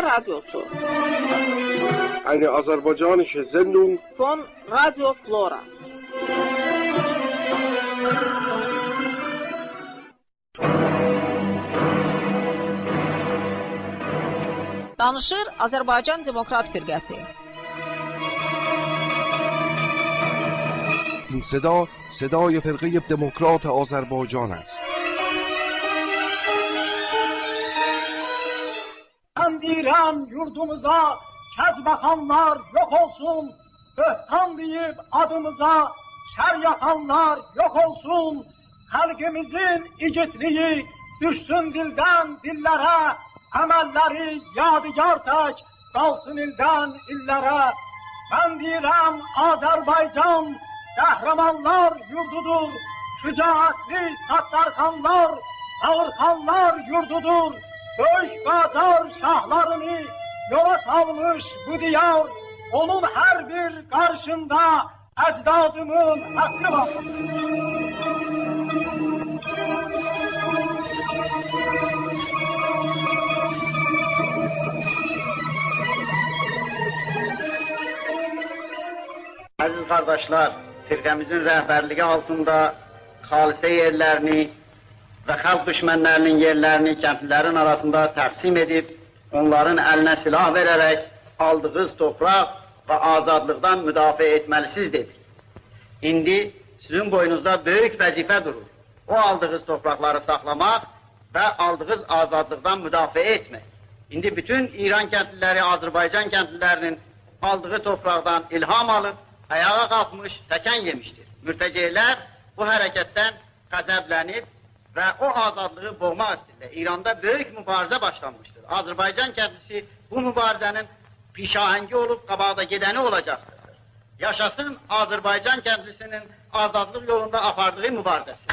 Radyosu. Eine aserbajdschanische Sendung von Radio Flora. Danışır Azərbaycan Demokrat Firqəsi. این صدا صدای فرقه دموکرات آذربایجان است. Ben direm yurdumuza kez bakanlar yok olsun, böhtan deyip adımıza şer yapanlar yok olsun, halkımızın igitliği düşsün dilden dillere, emelleri yadigar tek kalsın ilden illere. Ben direm Azerbaycan kahramanlar yurdudur, şücaatli Sattarxanlar, Ağırxanlar yurdudur. Böyük Qacar şahlarını yola salmış bu diyar, onun her bir karşında ecdadımın hakkı var. Aziz kardeşler, firqemizin rəhbərliyi altında xalisə yerlərini və xalq düşmənlərinin yerlərini kəndlilərin arasında təqsim edib, onların əlinə silah verərək aldığınız torpaq və azadlıqdan müdafiə etməlisiniz dedik. İndi sizin boynunuzda böyük vəzifə durur. O aldığınız torpaqları saxlamaq və aldığınız azadlıqdan müdafiə etmək. İndi bütün İran kəndliləri, Azərbaycan kəndlilərinin aldığı torpaqdan ilham alıb, ayağa qalxmış, təkən yemişdir. Mürtəceylər bu hərəkətdən qəzəblənib və o azadlığı boğmaq istəyirlər. İranda böyük mübarizə başlanmışdır. Azərbaycan kəndlisi bu mübarizənin pişahəngi olub, qabaqda gedəni olacaqdır. Yaşasın Azərbaycan kəndlisinin azadlıq yolunda apardığı mübarizəsi.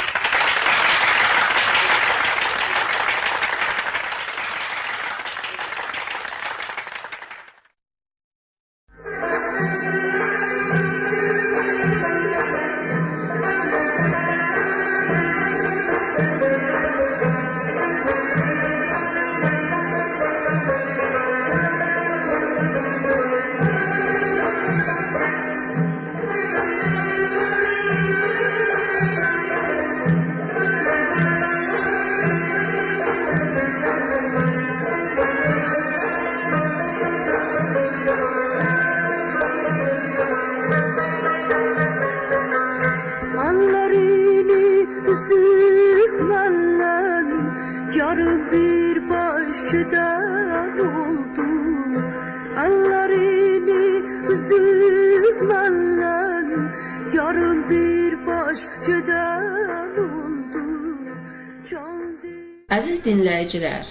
Əziz dinləyicilər,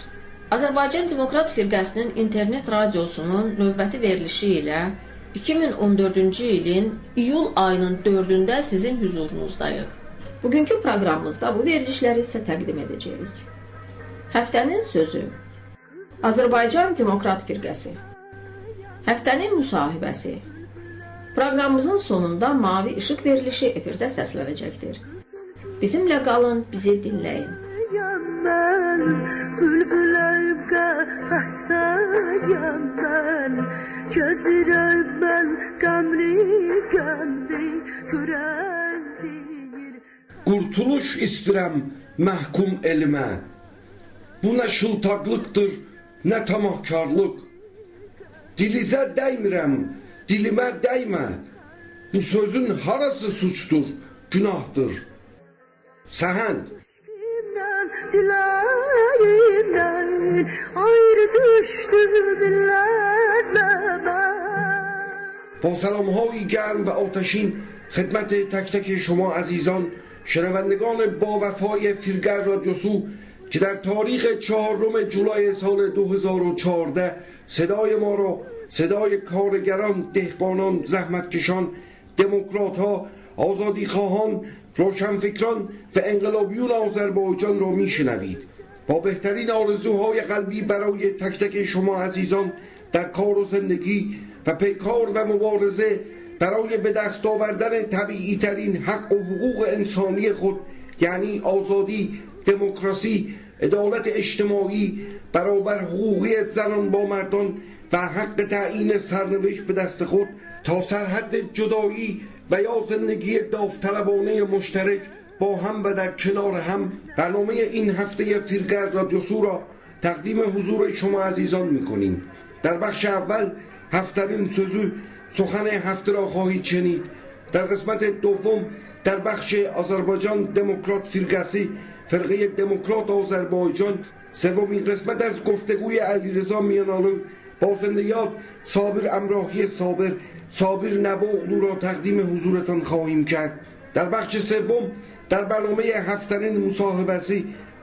Azərbaycan Demokrat Firqəsinin internet radiosunun növbəti verilişi ilə 2014-cü ilin iyul ayının 4-də sizin hüzurunuzdayıq. Bugünkü proqramımızda bu verilişləri sizə təqdim edəcəyik. Həftənin sözü Azərbaycan Demokrat Firqəsi. Həftənin müsahibəsi. Proqramımızın sonunda mavi işıq verilişi efirdə səslənəcəkdir. Bizimlə qalın, bizi dinləyin. Ben bülbülüm qəfəstəyəm mən, gözürəm mən qəmli görən deyir. Qurtuluş istirəm məhkum elmə, bu nə şıltaqlıqdır, nə tamahkarlıq. Dilizə dəymirəm, dilimə dəymə, bu sözün harası suçdur, günahdır. Səhənd Diləyimdən ayrı düşdü dillərlə. با سلام‌های گرم و آتشین خدمت تک تک شما عزیزان شنوندگان با وفای فرقه رادیوسو که در تاریخ 4 جولای سال 2014 صدای ما را، صدای کارگران، دهقانان، زحمتکشان، دموکرات‌ها، آزادیخواهان، روشنفکران و انقلابیون آذربایجان را میشنوید. با بهترین آرزوهای قلبی برای تک تک شما عزیزان در کار و زندگی و پیکار و مبارزه برای به دست آوردن طبیعی ترین حق و حقوق انسانی خود، یعنی آزادی، دموکراسی، عدالت اجتماعی برابر حقوقی زنان با مردان و حق تعیین سرنوشت به دست خود تا سرحد جدایی و یا زندگی داوطلبانه مشترک با هم و در کنار هم برنامه این هفته فیلگر رادیو سو را تقدیم حضور شما عزیزان می‌کنیم. در بخش اول هفترین سوزو سخن هفته را خواهید شنید. در قسمت دوم در بخش آذربایجان دموکرات فیلگسی فرقه دموکرات آذربایجان سومین قسمت از گفتگوی علیرضا میانالو با زنده یاد صابر امراهی صابر نباغلو را تقدیم حضورتان خواهیم کرد. در بخش سوم در برنامه هفترین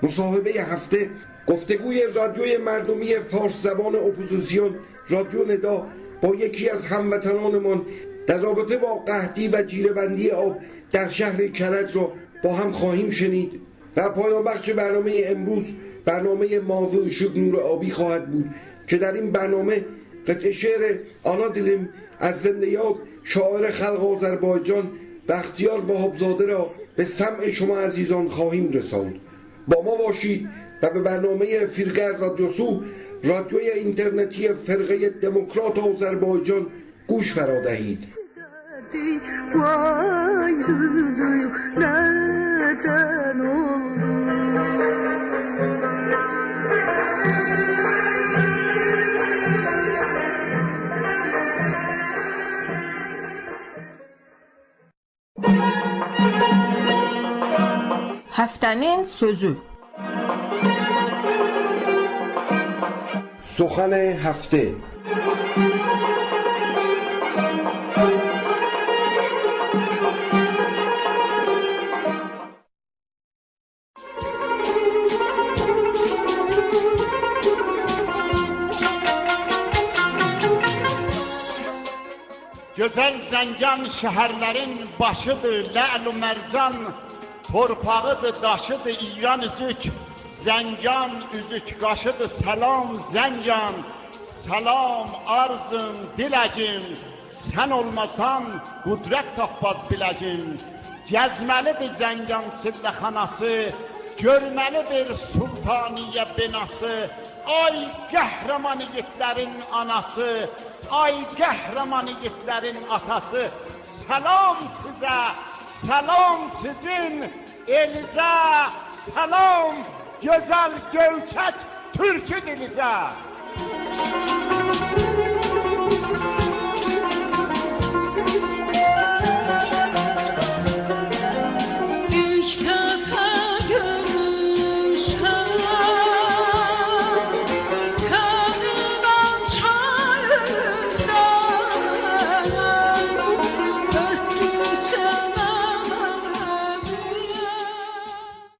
مصاحبه هفته گفتگوی رادیوی مردمی فارس زبان اپوزیسیون رادیو ندا با یکی از هموطنانمان در رابطه با قحطی و جیره‌بندی آب در شهر کرج را با هم خواهیم شنید. و پایان بخش برنامه امروز برنامه ماوی اشق نور آبی خواهد بود که در این برنامه قطعه شعر آنا دلم از زنده یاد شاعر خلق آذربایجان بختیار وهابزاده را به سمع شما عزیزان خواهیم رساند. با ما باشید و به برنامه فیلگر رادیو سو رادیوی اینترنتی فرقه دموکرات آذربایجان گوش فرا دهید. Həftənin sözü. سخن هفته. Gözəl Zəncan şəhərlərin başıdır, lə'l-u mərcan, torpağıdır, daşıdır, İran üzük, Zəncan üzük qaşıdır, səlam Zəncan, səlam arzım, diləcim, sən olmasan qudrət tapmaz biləcim. Gəzməlidir Zəncan silləxanası, görməlidir Sultaniyə binası, ay qəhrəman yiğitlərin anası, ay qəhrəman yiğitlərin atası, səlam sizə, səlam sizin elizə, səlam gözəl gövkət türkü dilizə.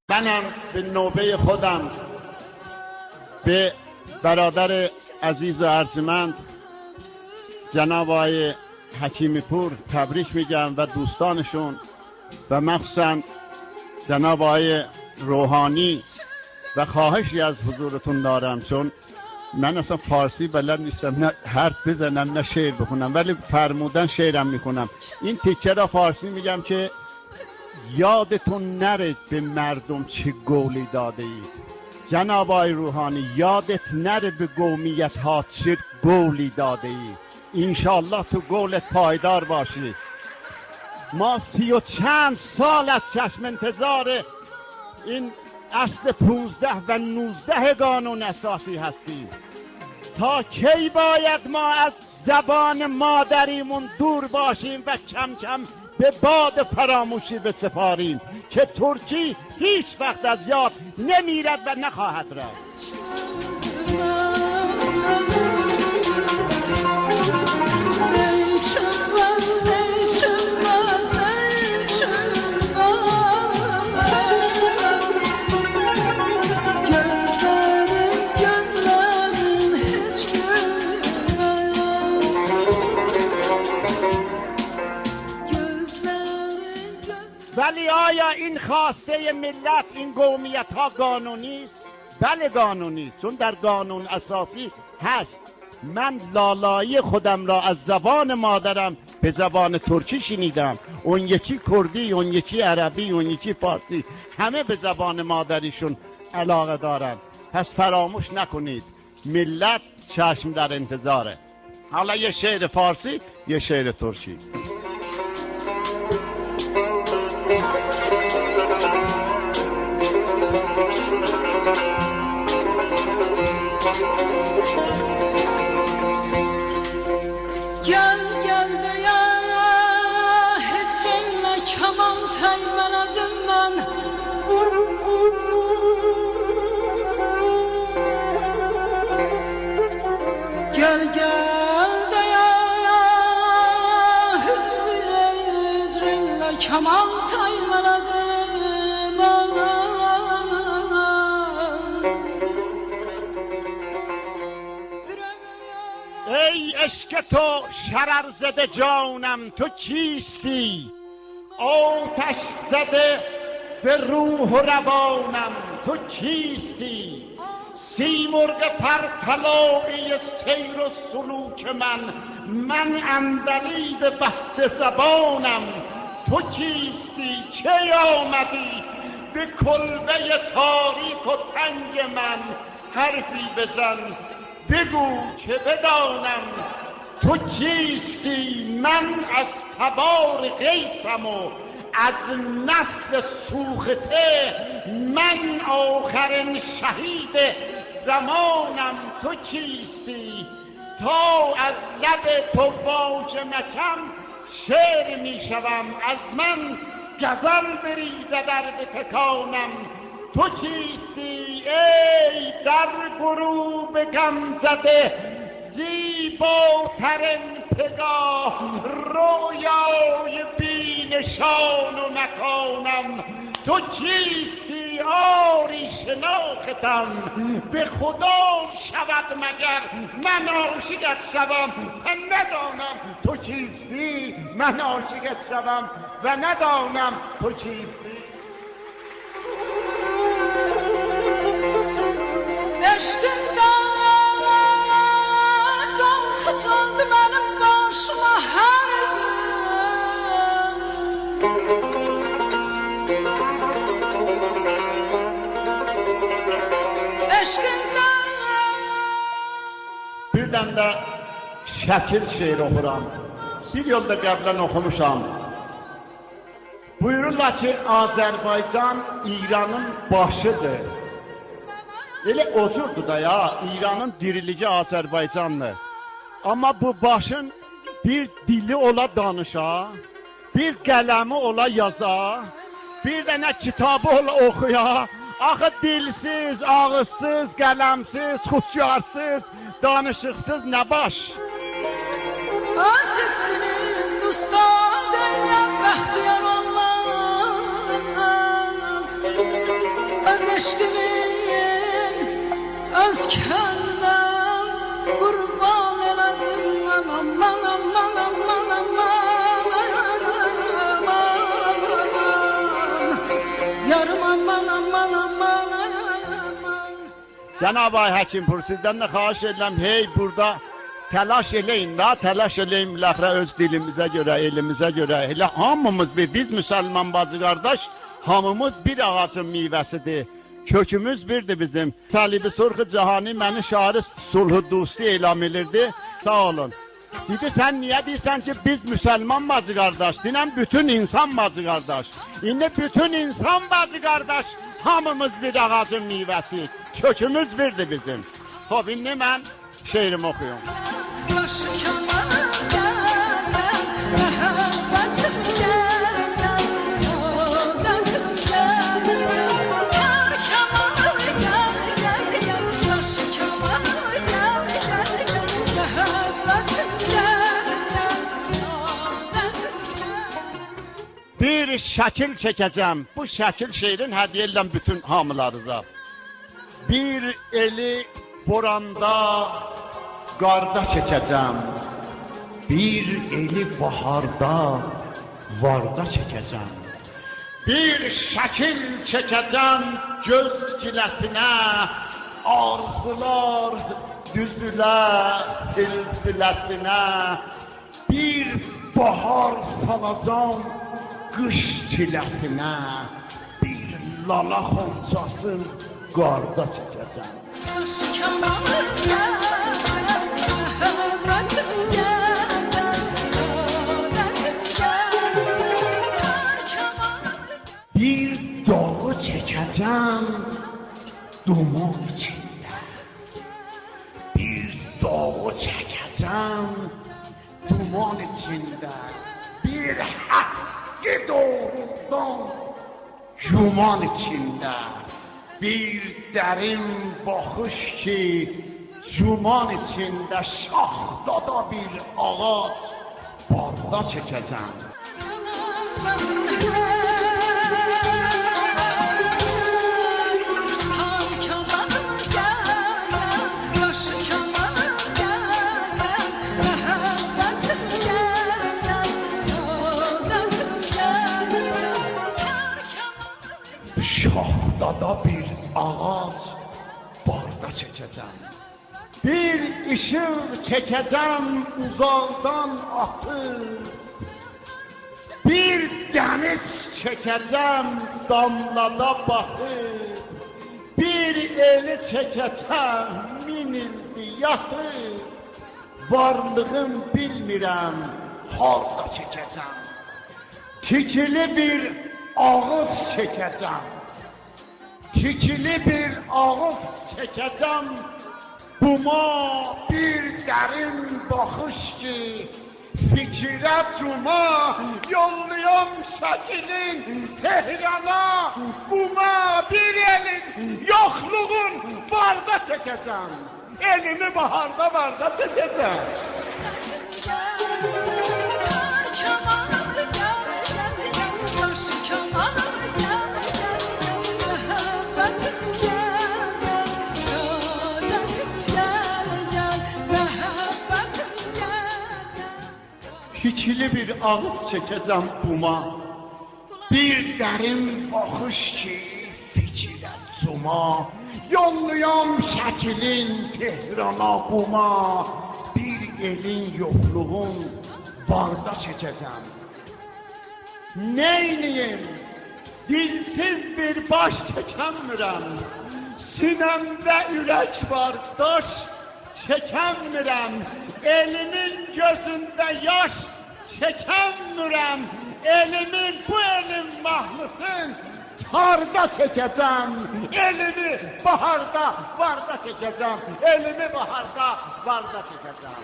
منم به نوبه خودم به برادر عزیز و ارجمند جناب آقای حکیمی پور تبریک میگم و دوستانشون و مخصوصا جناب آقای روحانی و خواهشی از حضورتون دارم، چون من اصلا فارسی بلد نیستم، نه حرف بزنم نه شعر بخونم، ولی فرمودن شعرم میکنم. این تیکه را فارسی میگم که یادتون نره به مردم چه گولی داده اید. جناب آقای روحانی یادت نره به قومیت ها چه گولی داده اید. انشالله تو گولت پایدار باشی. ما 30 و چند سال از چشم انتظار این اصل 15 و 19 قانون اساسی هستیم. تا کی باید ما از زبان مادریمون دور باشیم و کم کم به باد فراموشی بسپاریم که ترکی هیچ وقت از یاد نمیرد و نخواهد رفت. ولی آیا این خواسته ملت، این قومیت ها قانونی است؟ بله قانونی است، چون در قانون اساسی هست. من لالایی خودم را از زبان مادرم به زبان ترکی شنیدم، اون یکی کردی، اون یکی عربی، اون یکی فارسی، همه به زبان مادریشون علاقه دارن. پس فراموش نکنید ملت چشم در انتظاره. حالا یه شعر فارسی، یه شعر ترکی. Gel gel de ya hicrinle keman teymeledim ben. Gel gel de ya hicrinle keman teymeledim ben. ای عشق تو شرر زده جانم تو کیستی؟ آتش زده به روح و روانم تو کیستی؟ سیمرغ پرطلایی سیر و سلوک من عندلیب بحث زبانم تو کیستی؟ چه آمدی به کلبه تاریک و تنگ من حرفی بزن بگو که بدانم تو کیستی؟ من از تبار غیثم و از نسل سوخته، من آخرین شهید زمانم تو کیستی؟ تا از لب تو واژه نکم شعر می شوم، از من غزل بریزه در بتکانم تو کیستی؟ ای در غروب غم زده زیباترین پگاه، رویای بی نشان و مکانم تو کیستی؟ آری شناختم به خدا شود مگر من عاشقت شوم و ندانم تو کیستی؟ من عاشقت شوم و ندانم تو کیستی؟ Eşkinden kalkıcandı benim başıma her gün. Eşkinden birdən də şəkil şeir oxuram. Bir yolda qəblən oxumuşam. Buyururlar ki, Azərbaycan İranın başıdır. Elə oturdu da ya, İranın dirilici Azərbaycanlı. Amma bu başın bir dili ola danışa, bir qələmi ola yaza, bir dənə kitabı ola oxuya. Axı dilsiz, ağızsız, qələmsiz, xudyarsız, danışıqsız nə baş? Aşısının ustadıyla bəxtiyar olmaz. Öz eşkimin, öz kəndəm qurban elədim mən. Aman, aman, aman, aman, aman. Yarım aman, aman, aman, aman. Cənab-ı Həkimpur, sizdən də xahiş edirəm, hey burada təlaş eləyin da, təlaş eləyin biləxrə öz dilimizə görə, elimizə görə. Elə hamımız biz müsəlman bacı qardaş, hamımız bir ağacın meyvəsidir. Kökümüz birdir bizim. Salibi Surxu Cahani məni şairi sulhu dostu elam edirdi. Sağ olun. Dedi, sən niyə deyirsən ki, biz müsəlman bacı qardaş? Dinən bütün insan bacı qardaş. İndi bütün insan bacı qardaş, hamımız bir ağacın meyvəsiyik. Kökümüz birdir bizim. Xoş, indi mən şeirimi oxuyum. Bir şəkil çəkəcəm. Bu şəkil şeirin hədiyyə edirəm bütün hamılarınıza. Bir eli boranda, qarda çəkəcəm. Bir eli baharda, varda çəkəcəm. Bir şəkil çəkəcəm göz giləsinə, arzular düzülər silsiləsinə. Bir bahar salacam qış çiləsinə, bir lala xoncası qarda çəkəcəm. Bir dağı çekeceğim duman içinde. Bir dağı çekeceğim duman içinde. Bir hakkı doğrudan yuman içinde. Bir derin bakış ki yuman içinde şahdada bir ağaç barda çekeceğim. Şahdada bir ağaç barda çekeceğim. Bir ışık çekeceğim uzaktan akır. Bir deniz çekeceğim damlada bakır. Bir eli çekeceğim min ildi yatır. Varlığım bilmirəm harda çekeceğim. Tikili bir ağız çekeceğim. Tikili bir ağız çekeceğim. Buma bir derin bakış ki fikirə cuma yollayam şəkilin Tehrana. Buma bir elin yokluğun barda çekeceğim. Elimi baharda barda çekeceğim. Fikirli bir ağız çekeceğim buma. Bir derin bakış ki fikirə cuma. Yollayam şəkilin Tehrana buma. Bir elin yokluğun barda çekeceğim. Neyliyim? Dilsiz bir baş çekemmirəm. Sinemde ürək var, daş çekemmirəm. Elimin gözünde yaş çekemmirəm. Elimin bu elim mahlısın harda çekeceğim. Elimi baharda varda çekeceğim. Elimi baharda varda çekeceğim.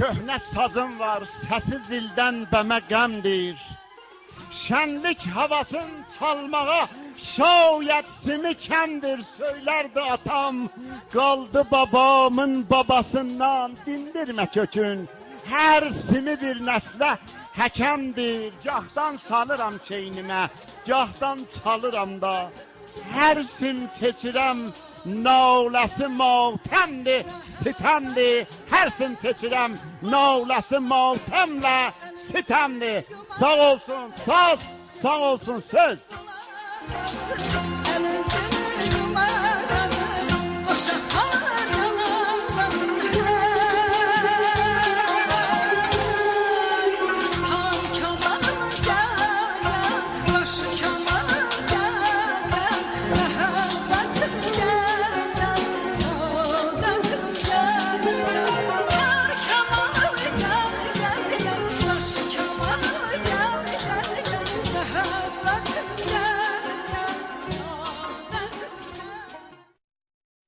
Köhnə sazım var, səsi zildən bəmə qəmdir. Şənlik havasın çalmağa şayət simi kəndir, söylərdi atam. Qaldı babamın babasından dindirmə kökün. Hər simi bir nəslə həkəmdir. Gahdan salıram çeynimə, gahdan çalıram da. Hər sim keçirəm naləsi matəmdir, sitemdir. Hər sim keçirəm naləsi matəmlə sitemdir. Sağ olsun saz, sağ olsun söz.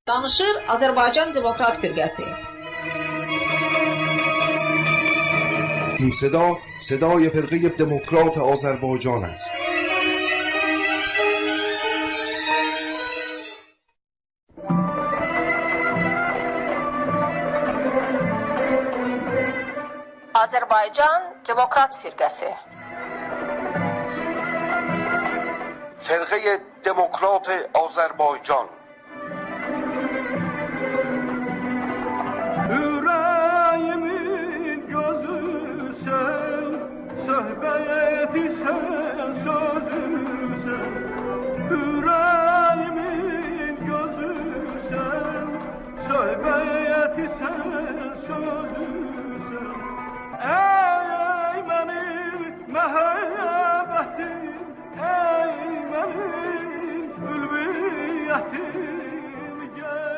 Danışır Azərbaycan Demokrat Firqəsi. این صدا صدای فرقه دموکرات آذربایجان است. Azərbaycan Demokrat Firqəsi. فرقه دموکرات آذربایجان söhbeti sen sözüsen, yüreğimin gözüsen, söhbeti sen sözüsen. Ey benim mehebbetim, ey benim ülviyetim, gel.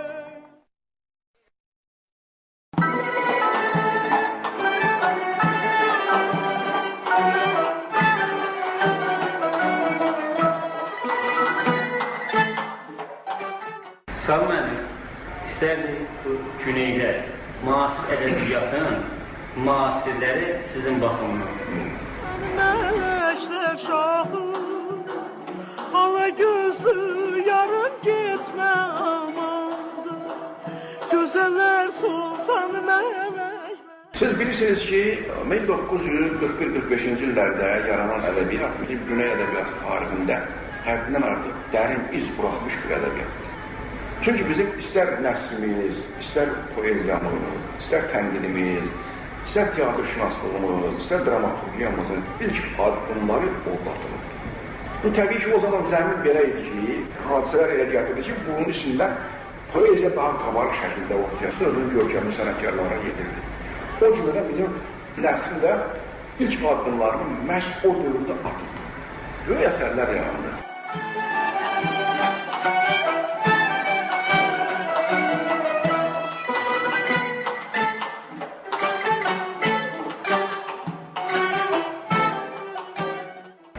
Sağ müəllim, istərdik bu güneydə müasir ədəbiyyatın müasirləri sizin baxımınız. Mələklər şahı, ala gözlü yarım getmə amandır, gözələr sultan mələklər. Siz bilirsiniz ki, 1941-45-ci illərdə yaranan ədəbiyyat bizim güney ədəbiyyatı tarixində həddindən artıq dərin iz buraxmış bir ədəbiyyatdır. Çünki bizim istər nəsrimiz, istər poeziyamız, istər tənqidimiz, istər teatrşünaslığımız, istər dramaturgiyamızın ilk addımları orada atılırdı. Bu təbii ki, o zaman zəmin belə idi ki, hadisələr elə gətirdi ki, bunun içində poeziya daha kabarıq şəkildə ortaya çıxdı, özünün görkəmli sənətkarlara yetirdi. O cümlədən bizim nəsrin də ilk addımlarını məhz o dövrdə atıldı. Böyük əsərlər yarandı.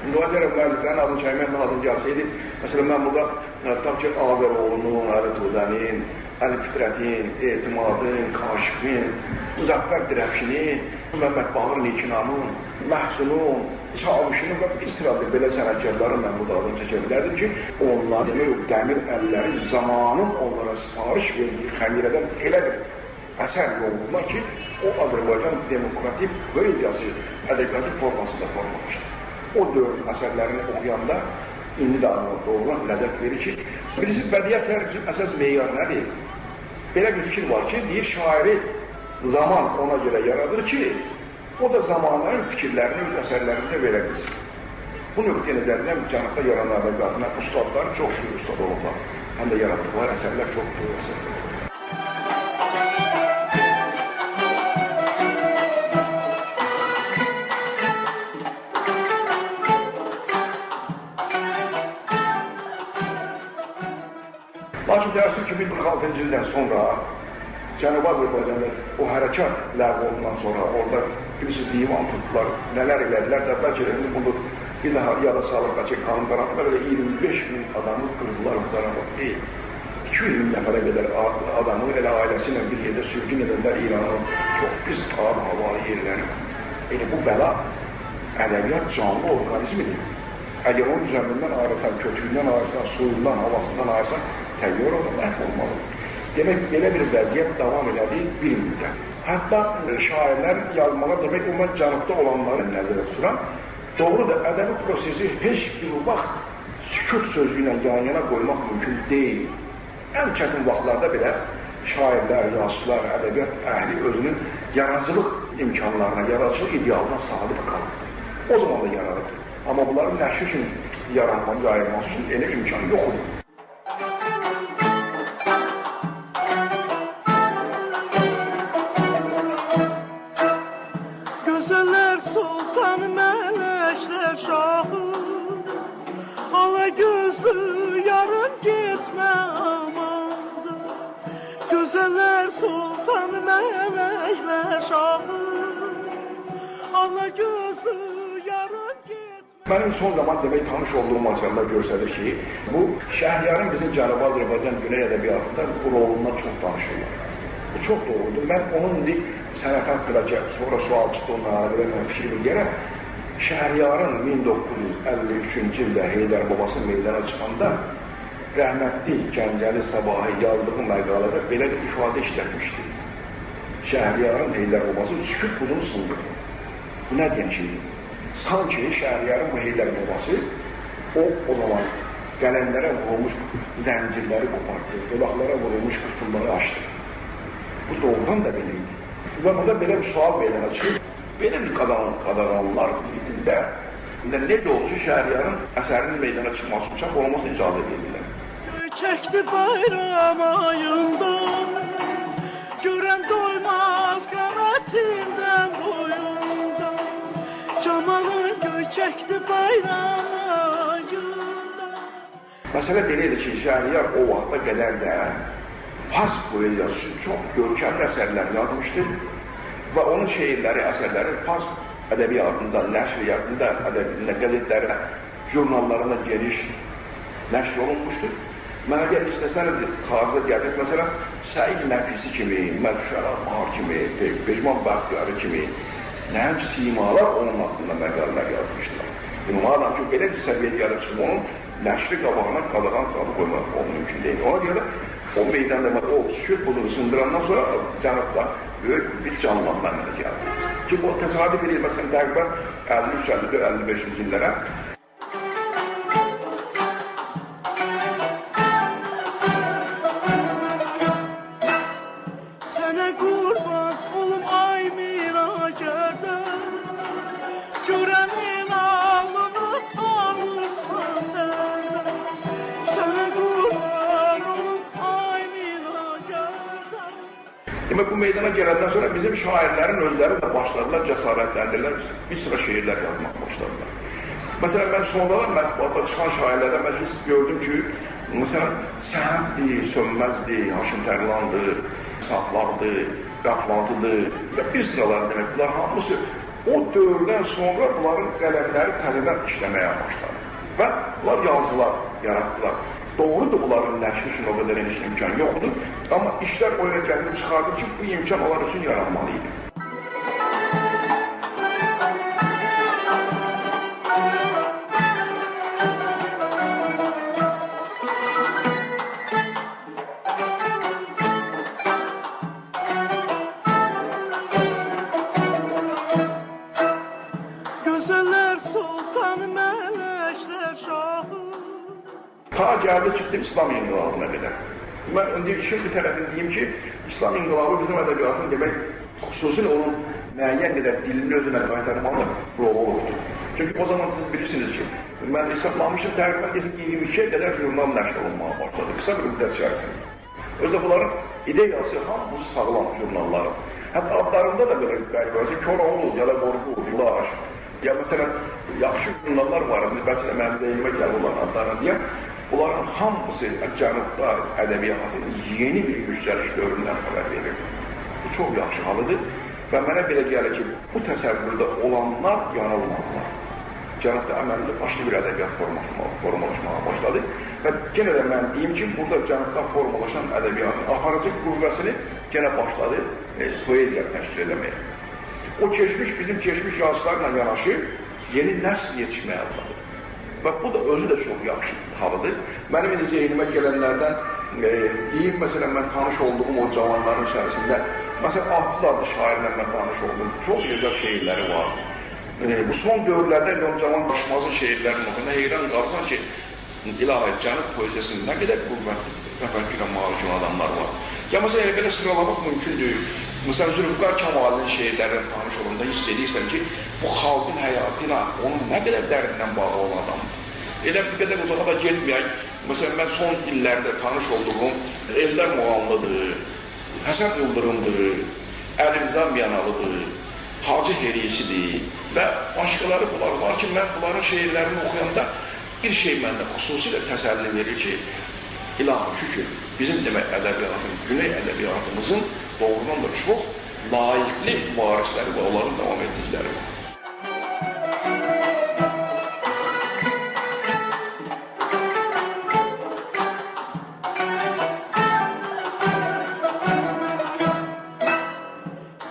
Müvaciət müəlliflərin adını çəkmək lazım gəlsəydi, məsələn, mən burada tam ki, Azəroğlunun, Əli Tudənin, Əli Fitrətin, Etimadın, Kaşifin, Müzəffər Dirəfşinin, Məhməd Bağır Nikinanın, Məhsunun, Çavuşunun və bir sıradır belə sənətkarların mən burada adını çəkə bilərdim ki, onlar demək o dəmir əlləri zamanın onlara sifariş verdiyi xəmirədən elə bir əsər yoğurdular ki, o Azərbaycan demokratik poeziyası ədəbiyyatı formasında formalaşdı. O dövrün əsərlərini oxuyanda indi də doğrudan ləzzət verir ki, birisi bədii əsər üçün əsas meyar nədir? Belə bir fikir var ki, deyir, şairi zaman ona görə yaradır ki, o da zamanların fikirlərini öz əsərlərində verə bilsin. Bu nöqtə nəzərindən cənubda yaranan ədəbiyyatına ustadları çox böyük ustad olublar. Həm də yaratdıqları əsərlər çox böyük əsərlər. Lakin təəssüf ki, 1946-cı ildən sonra Cənubi Azərbaycanda o hərəkat ləğv olundan sonra orada birisi divan tutdular, nələr elədilər də, bəlkə də bunu bir daha yada salıb, bəlkə qanun daratma qədər 25 min adamı qırdılar, zarabat deyil. 200 min nəfərə qədər adamı elə ailəsi ilə bir yerdə sürgün edənlər İranın çox pis tab, havalı yerləri. Elə bu bəla ədəbiyyat canlı orqanizmidir. Əgər onun üzərindən ayırırsan, kötüyündən ayırırsan, suyundan, havasından ayırırsan, təyyar olmalı, məhv olmalı. Demək, belə bir vəziyyət davam elədi bir müddət. Hətta şairlər yazmalar, demək, onlar cənubda olanları nəzərə tuturan, doğrudur, ədəbi prosesi heç bir vaxt sükut sözü ilə yan-yana qoymaq mümkün deyil. Ən çətin vaxtlarda belə şairlər, yazıçılar, ədəbiyyat əhli özünün yaradıcılıq imkanlarına, yaradıcılıq idealına sadiq qalır. O zaman da yaranırdı. Amma bunların nəşri üçün yaranmanı, yayılması üçün elə imkan yoxdur. Gözələr sultan mələklər şahı, ala gözlü yarım getmə amandır, gözələr sultan mələklər şahı, ala gözlü yarım getmə. Mənim son zaman demək tanış olduğum materiallar göstərir ki, bu Şəhriyarın bizim Cənubi Azərbaycan güney ədəbiyyatında bu rolundan çox danışırlar. Bu çox doğrudur. Mən onun indi sənət haqqında sonra sual çıxdı onunla əlaqədar mən fikir bilgərəm. Şəhriyarın 1953-cü ildə Heydər babası meydana çıxanda rəhmətli Gəncəli Sabahı yazdığı məqalədə belə bir ifadə işlətmişdi. Şəhriyarın Heydər babası sükut buzunu sındırdı. Bu nə deyən şeydir? Sanki Şəhriyarın bu Heydər babası o zaman qələmlərə vurulmuş zəncirləri qopartdı, dolaqlara vurulmuş qıfılları açdı. Bu doğrudan da belə idi. Və burada belə bir sual meydana çıxır. belə bir qadağanlar bitində necə olur ki, Şəhriyarın əsərinin meydana çıxması, çap olmasını icazə edirlər. Çəkdi bayram ayında, görən doymaz qanatindən boyunda, Camalın göy çəkdi bayram ayında. Məsələ belədir ki, Şəhriyar o vaxta qədər də fars poeziyası çox görkəmli əsərlər yazmışdır və onun şeirləri, əsərləri fars ədəbiyyatında, nəşriyyatında, qəzetlərə, jurnallarına geniş nəşr olunmuşdur. Mən əgər istəsəniz, xaricə gətirib, məsələn, Səid Nəfisi kimi, Məlşərə Mahar kimi, Pejman Bəxtiyarı kimi, nəhəng simalar onun haqqında məqalələr yazmışdılar. Madəm ki, belə bir səviyyəyə gəlib çıxıb, onun nəşri qabağına qadağan qalı qoymaq mümkün deyil. Ona görə də o meydanda, o sükut buzunu sındırandan sonra cənubda böyük bir canlanma mənə gəldi. Ki, bu təsadüf edir, məsələn, təqribən 53-54-55-ci illərə. Sənə qurban olum ay miragərdə, görənin ağlını alırsan səndə. Sənə qurban olum ay miragərdə. Demək, bu meydana gələndən sonra bizim şairlərin özləri də başladılar, cəsarətləndirlər, bir sıra şeirlər yazmaq başladılar. Məsələn, mən sonralar mətbuatda çıxan şairlərdən mən gördüm ki, məsələn, Səhəmdir, Sönməzdir, Haşim Tərlandır, Saplaqdır, Qaflantıdır və bir sıralar demək, bunlar hamısı o dövrdən sonra bunların qələmləri təzədən işləməyə başladı və bunlar yazılar yaratdılar. Doğrudur, bunların nəşri üçün o qədər eniş imkan yoxdur, amma işlər o yerə gətirib çıxardı ki, bu imkan onlar üçün yaranmalı idi. Gözələr sultan mələklər şahı. Ta gəldi çıxdım İslam inqilabına qədər. Mən indi işin bir tərəfini deyim ki, İslam inqilabı bizim ədəbiyyatın demək, xüsusilə onun müəyyən qədər dilini özünə qaytarmalı rol olubdur. Çünki o zaman siz bilirsiniz ki, mən hesablamışım, təqribən 22-yə qədər jurnal nəşr olunmağa başladı, qısa bir müddət içərisində. Özdə bunların ideyası hamısı sağlam jurnalları. Hətta adlarında da belə qəribə, Koroğlu, ya da Qorqu, Ulaş, ya məsələn, yaxşı jurnallar var, bəlkə də mənim zəynimə gəlir olan adlarını deyəm, bunların hamısı Cənubda ədəbiyyatın yeni bir yüksəliş dövründən xəbər verir. Bu çox yaxşı halıdır və mənə belə gəlir ki, bu təsəvvürdə olanlar yanılmalılar. Cənubda əməlli başlı bir ədəbiyyat formalaşmağa başladı və yenə də mən deyim ki, burada Cənubda formalaşan ədəbiyyatın aparıcı qüvvəsini yenə başladı poeziya təşkil edəməyə. O keçmiş, bizim keçmiş yazılarla yanaşı yeni nəsl yetişməyə başladı. Və bu da özü də çox yaxşı halıdır. Mənim indi zeynimə gələnlərdən deyim, məsələn, mən tanış olduğum o cavanların içərisində, məsələn, Ahtsız adlı şairlə mən tanış oldum, çox gözəl şeirləri var. Bu son dövrlərdə o cavan Düşmazın şeirlərini oxuyanda heyran qalırsan ki, ilahi Cənub poeziyasının nə qədər qüvvətli təfəkkürə malik olan adamlar var. Ya məsələn, belə sıralamaq mümkündür. Məsələn, Zülfüqar Kəmalinin şeirlərini tanış olanda hiss edirsən ki, bu xalqın həyatı ilə onun nə qədər dərindən bağlı olan adamdır. Elə bir qədər uzağa da getməyək. Məsələn, mən son illərdə tanış olduğum Eldar Muğanlıdır, Həsən Yıldırımdır, Əlirza Miyanalıdır, Hacı Herisidir və başqaları bunlar var ki, mən bunların şeirlərini oxuyanda bir şey məndə xüsusilə təsəlli verir ki, ilahi şükür, bizim demək ədəbiyyatın, güney ədəbiyyatımızın doğrudan da çox layiqli varisləri və onların davam etdikləri var.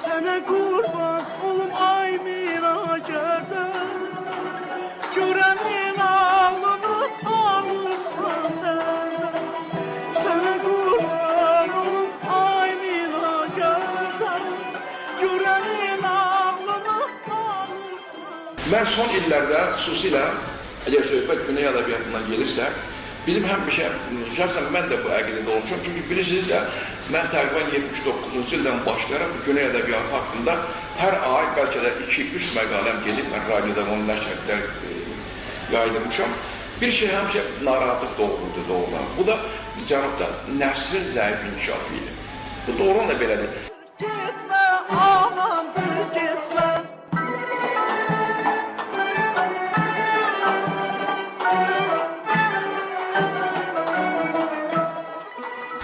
Sənə qurban olum ay miragərdə, görənin ağlını alırsan səndə. Sənə qurban olum ay miragərdə, görənin ağlını alırsan. Mən son illərdə xüsusilə, əgər söhbət güney ədəbiyyatından gelirsə, bizim həmişə, şəxsən mən də bu əqidədə olmuşam, çünki bilirsiniz də, mən təqribən 79-cu ildən başlayaraq Güney ədəbiyyatı haqqında hər ay bəlkə də 2-3 məqaləm gedib, mən radioda onun nəşrlər yaydırmışam. Bir şey həmişə narahatlıq doğurdu doğrudan. Bu da cənubda nəslin zəif inkişafı idi. Bu doğrudan da belədir. Gitme amandır gitme.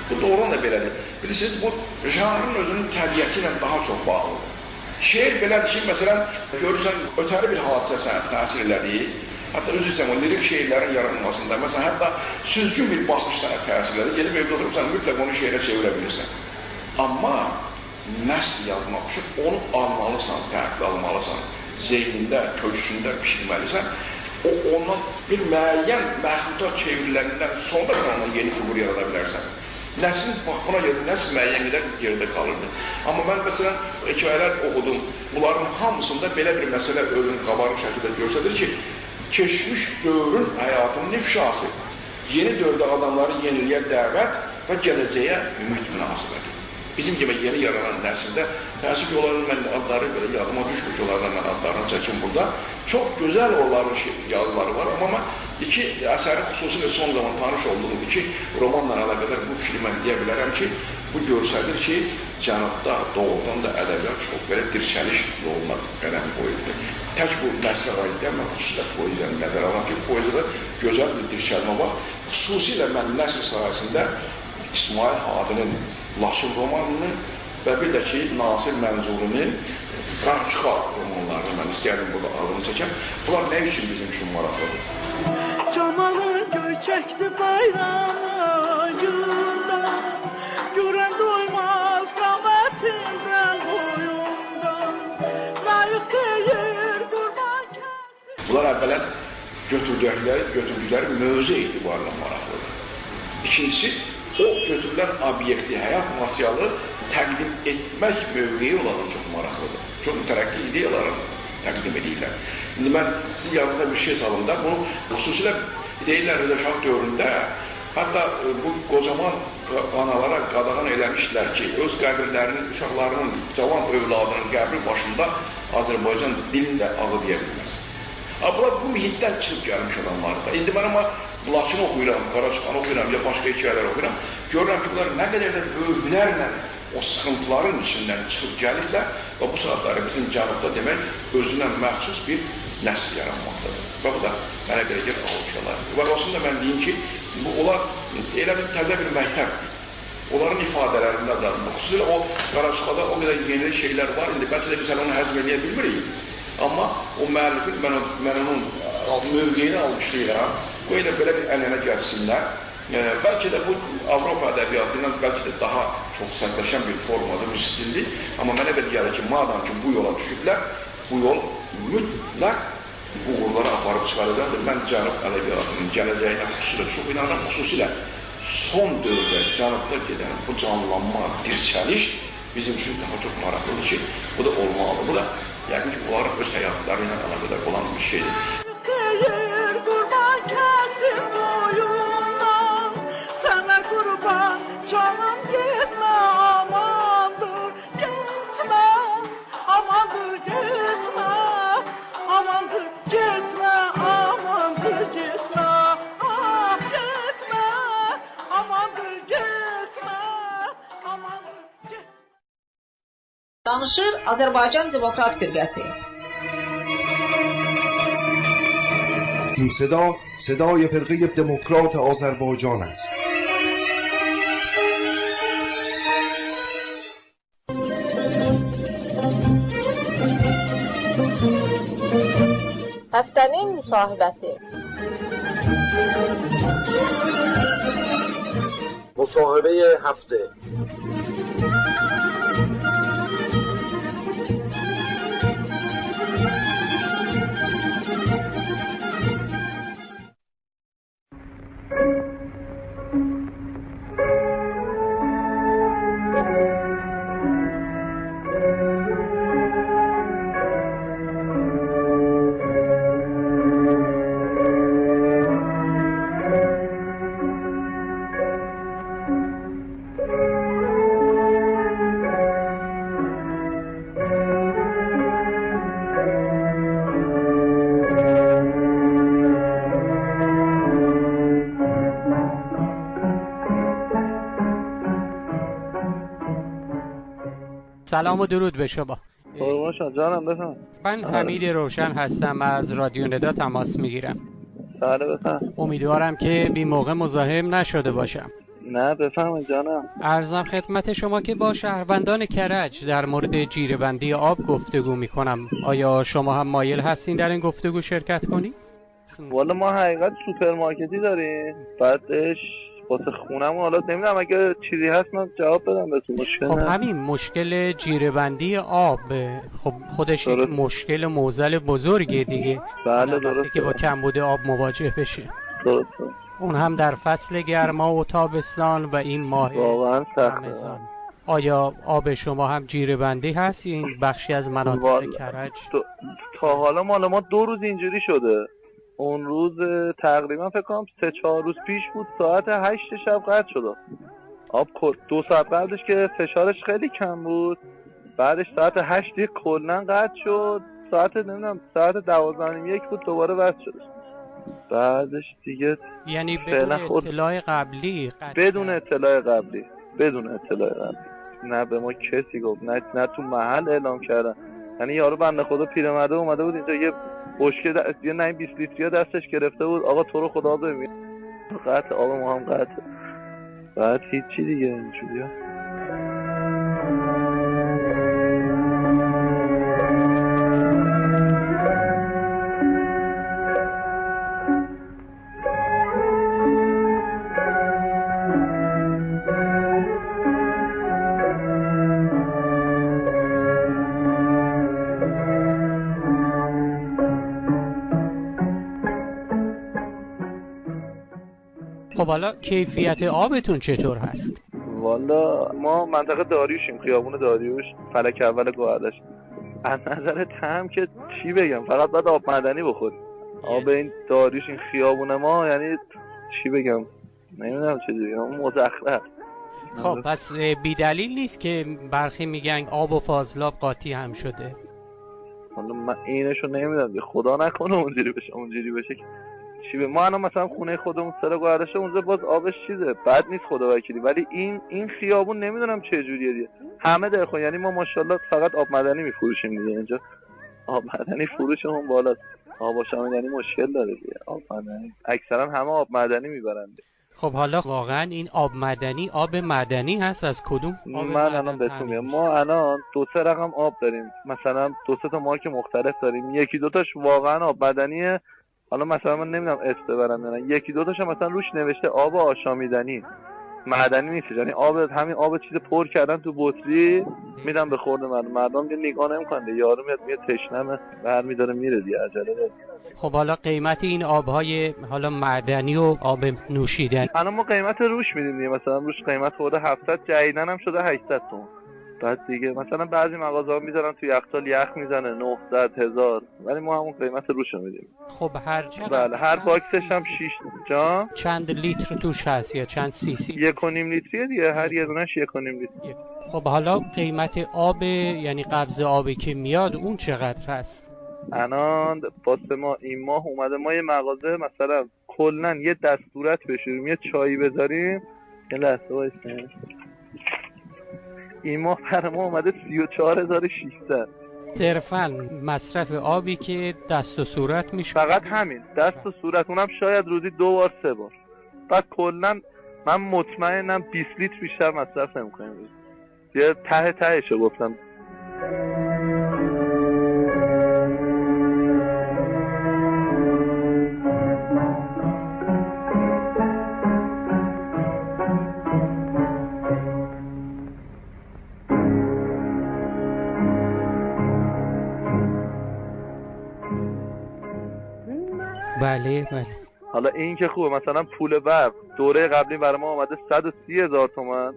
Bu doğrudan da belədir. Bilirsiniz, bu janrın özünün təbiəti ilə daha çox bağlıdır. Şeir belədir ki, məsələn, görürsən, ötəri bir hadisə sənə təsir elədiyi, hətta özürsən, o lirik şeirlərin yaranmasında, məsələn, hətta süzgün bir basmış sənə təsir elədi, gedib evdə oturursan, mütləq onu şeirə çevirə bilirsən. Amma nəsl yazmaq üçün onu almalısan, tərqdə almalısan, zeynində, köksündə pişirməlisən, o ondan bir müəyyən məxluta çevrilərindən sonra sən ona yeni figur yarada bilərsən. Nəslin bax buna görə nəsl müəyyən qədər yerdə qalırdı. Amma mən məsələn hekayələr oxudum. Bunların hamısında belə bir məsələ ölüm qabarıq şəkildə göstərir ki, keçmiş dövrün həyatının ifşası, yeni dövrdə adamları yeniliyə dəvət və gələcəyə ümid münasibəti. Bizim kimi yeni yaranan nəsildə təəssüf ki, onların mən adları belə yadıma düşmüş, onlardan mən adlarını çəkim burada. Çox gözəl onların yazıları var, amma mən iki əsəri xüsusilə son zaman tanış olduğum iki romanla əlaqədar bu filmə deyə bilərəm ki, bu görsədir ki, cənubda doğrudan da ədəbiyyat çox belə dirçəliş yoluna qələm qoyuldu. Tək bu nəsrə aid deyəm, mən xüsusilə poeziyanı nəzərə alam ki, poeziyada gözəl bir dirçəlmə var. Xüsusilə mən nəsr sahəsində İsmail Hadinin Laçın romanını və bir də ki, Nasir Mənzurinin Qaraçıqa romanlarını mən istəyərdim burada adını çəkəm. Bunlar nə üçün bizim üçün maraqlıdır? Camanın göçəkdi bayrağında, görən doymaz qamətindən boyundan, layıq deyir qurban kəsin. Bunlar əvvələn götürdükləri mövzu etibarla maraqlıdır. İkincisi, o götürülən obyekti, həyat materialı təqdim etmək mövqeyi olanı çox maraqlıdır. Çox mütərəqqi ideyaları təqdim edirlər. İndi mən sizin yanınıza bir şey salım da, bunu xüsusilə deyirlər Rəza Şah dövründə, hətta bu qocaman analara qadağan eləmişdilər ki, öz qəbirlərinin, uşaqlarının, cavan övladının qəbri başında Azərbaycan dilində ağı deyə bilməz. Bunlar bu mühitdən çıxıb gəlmiş adamlardır. İndi mən amma Laçını oxuyuram, Qaraçıqanı oxuyuram, ya başqa hekayələr oxuyuram. Görürəm ki, bunlar nə qədər də böyük hünərlə o sıxıntıların içindən çıxıb gəlirlər və bu saatları bizim cənubda demək özünə məxsus bir nəsil yaranmaqdadır. Və bu da mənə belə gəlir alışalar. Və aslında mən deyim ki, onlar elə bir təzə bir məktəbdir. Onların ifadələrində də, xüsusilə o Qaraçıqada o qədər yeni şeylər var, indi bəlkə də biz onu həzm edə bilmirik. Amma o müəllifin, mən onun mövqeyini almışlayıram, o elə belə bir ənənə gəlsinlər. Bəlkə də bu Avropa ədəbiyyatı ilə bəlkə də daha çox səsləşən bir formadır, bir stildir. Amma mənə belə gəlir ki, madam ki bu yola düşüblər, bu yol mütləq uğurlara aparıb çıxaracaqdır. Mən cənub ədəbiyyatının gələcəyinə xüsusilə çox inanıram, xüsusilə son dövrdə cənubda gedən bu canlanma, dirçəliş bizim üçün daha çox maraqlıdır ki, bu da olmalıdır. Bu da yəqin ki, onların öz həyatları ilə əlaqədar olan bir şeydir. Deyir qurban kəsin boyundan, sənə qurban canım getmə, amandır getmə, amandır getmə, amandır getmə, amandır getmə, ah getmə, amandır getmə, amandır getmə. Danışır Azərbaycan Demokrat Firqəsi. این صدا صدای فرقه دموکرات آذربایجان است. Həftənin müsahibəsi. مصاحبه هفته سلام و درود به شما. قربان جانم بفهم. من حمید روشن هستم، از رادیو ندا تماس میگیرم. بله بفهم. امیدوارم که بی موقع مزاحم نشده باشم. نه بفهم جانم. عرضم خدمت شما که با شهروندان کرج در مورد جیره‌بندی آب گفتگو میکنم. آیا شما هم مایل هستین در این گفتگو شرکت کنید؟ والا ما حقیقت سوپرمارکتی داریم، بعدش واسه خونم حالا نمیدونم اگه چیزی هست من جواب بدم بهتون. مشکل خب همین مشکل جیره‌بندی آب خب خودش یک مشکل معضل بزرگه دیگه. بله درسته که با کمبود آب مواجه بشه. درسته. اون هم در فصل گرما و تابستان و این ماه واقعا سخته. آیا آب شما هم جیره‌بندی هست؟ این بخشی از مناطق کرج تا حالا ما 2 روز اینجوری شده. اون روز تقریبا فکر کنم 3-4 روز پیش بود، ساعت 8 شب قطع شد آب. 2 ساعت قبلش که فشارش خیلی کم بود، بعدش ساعت 8 کلا قطع شد. ساعت 12:30 بود دوباره وصل شد. بعدش دیگه یعنی بدون اطلاع قبلی بدون اطلاع قبلی نه به ما کسی گفت، نه تو محل اعلام کردن. یعنی یارو بنده خدا پیرمرده اومده بود اینجا، یه بشکه یه نه 20 لیتری دستش گرفته بود، آقا تو رو خدا ببین قطع آب ما هم قطع. بعد هیچی دیگه اینجوریه. خب حالا کیفیت آبتون چطور هست؟ والا ما منطقه داریوشیم، خیابون داریوش، فلک اول گوهردش. از نظر طعم که چی بگم، فقط باید آب معدنی بخوریم. آب این داریوش، این خیابون ما، یعنی چی بگم، نمیدونم چه بگم، مزخرف. خب پس بی دلیل نیست که برخی میگن آب و فاضلاب قاطی هم شده. والا من اینشو نمیدونم، خدا نکنه اونجوری بشه چی به ما. الان مثلا خونه خودمون سر گوهردشه، اونجا باز آبش چیزه، بد نیست خدا وکیلی، ولی این خیابون نمیدونم چه جوریه دیگه. همه دلخواه، یعنی ما ماشاءالله فقط آب معدنی میفروشیم دیگه اینجا. آب معدنی فروشمون بالاست. آب معدنی مشکل داره دیگه. آب معدنی اکثرا همه آب معدنی میبرن. خب حالا واقعا این آب معدنی آب معدنی هست؟ از کدوم آب من الان بهتون میگم. ما الان 2-3 رقم آب داریم، مثلا 2-3 تا مارک مختلف داریم. 1-2 تاش واقعا آب معدنیه. حالا مثلا من نمیدونم اسم ببرم نه، 1-2 تاش مثلا روش نوشته آب آشامیدنی، معدنی نیست. یعنی همین آب چیز پر کردن تو بطری میدن به خورد مردم دیگه نگاه نمیکنه. یارو میاد تشنمه برمی‌داره میره دیگه، عجله داره. خب حالا قیمت این آب‌های حالا معدنی و آب نوشیدنی الان ما قیمت روش میدیم دیگه، مثلا روش قیمت خورده 700، جدیدن هم شده 800 تومان. بعد دیگه مثلا بعضی مغازه‌ها میذارن تو یخچال یخ میزنه 900 1000، ولی ما همون قیمت روشو میدیم. خب هر چقدر؟ بله هر باکسش هم 6 جا. چند لیتر توش هست یا چند سی سی؟ 1.5 لیتریه دیگه، هر یه دونهش 1.5 لیتر. خب حالا قیمت آب، یعنی قبض آبی که میاد اون چقدر هست؟ الان واسه ما این ماه اومده، ما یه مغازه مثلا کلا یه دستورت بشوریم یه چایی بذاریم، یه لحظه وایسین، این ماه برای ما اومده 34600 صرفاً مصرف آبی که دست و صورت میشه. فقط همین دست و صورت، اونم شاید روزی 2 بار 3 بار. بعد کلا من مطمئنم 20 لیتر بیشتر مصرف نمی‌کنیم روز. یه تهشو گفتم. بله. حالا این که خوبه، مثلا پول برق دوره قبلی برای ما اومده 130,000 تومان.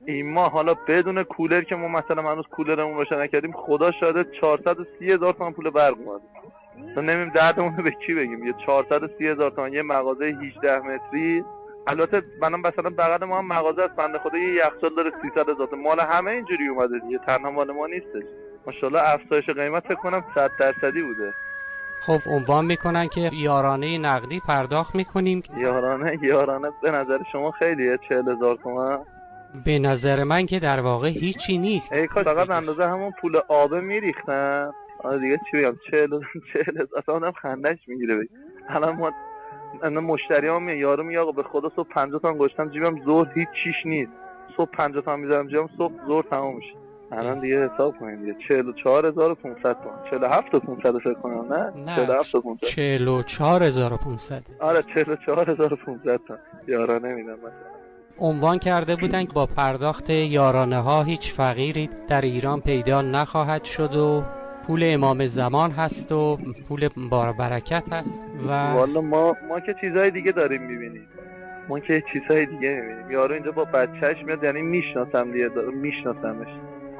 این ماه حالا بدون کولر که ما مثلا هنوز کولرمون روشن نکردیم، خدا شاهده 430,000 تومان پول برق اومده. تو نمیم دردمون رو به کی بگیم. یه 430,000 تومان یه مغازه 18 متری. البته منم مثلا بغل ما هم مغازه است، بنده خدا یه یخچال داره 300,000. مال همه اینجوری اومده دیگه، تنها مال ما نیستش. ماشاءالله افزایش قیمت فکر کنم 100% بوده. خب عنوان میکنن که یارانه نقدی پرداخت میکنیم. یارانه به نظر شما خیلیه 40,000 تومان؟ به نظر من که در واقع هیچی نیست. ای کاش فقط اندازه همون پول آبه میریختن. آره دیگه چی بگم، 40 اصلا آدم خندش میگیره. الان ما مشتریام میاد، یارو میگه آقا به خدا صبح 50 تومن گشتم جیبم، ظهر هیچ چیش نیست. صبح 50 تومن میذارم جیبم، صبح ظهر تموم میشه. الان دیگه حساب کنید دیگه 44500 تومن، 47500 فکر کنم. نه 47500، 44500. آره 44500 تومن یارانه میدم مثلا. عنوان کرده بودن که با پرداخت یارانه ها هیچ فقیری در ایران پیدا نخواهد شد و پول امام زمان هست و پول برکت هست. و والا ما که چیزهای دیگه داریم میبینیم، ما که چیزهای دیگه میبینیم. یارو اینجا با بچهش میاد، یعنی میشناسم دیگه، میشناسمش.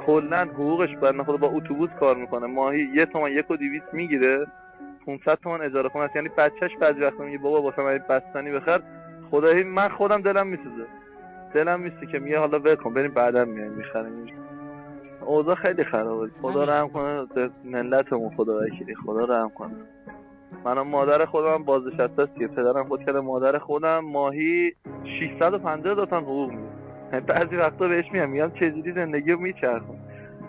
کلا حقوقش بنده خدا با اتوبوس کار میکنه، ماهی 1 تومن 1,200 میگیره، 500 تومن اجاره خونه است. یعنی بچهش بعضی وقتا میگه بابا واسه من بستنی بخر، خدایی من خودم دلم میسوزه، دلم میسته که میگه حالا ول کن بریم بعدا میایم میخریم. اوضاع خیلی خرابه. خدا رحم کنه ملتمون، خدا وکیلی خدا رحم کنه. منم مادر خودم بازنشسته است، پدرم خود کرده، مادر خودم ماهی 650,000 تومان حقوق میده. بعضی وقتا بهش میگم چجوری زندگی رو میچرخون.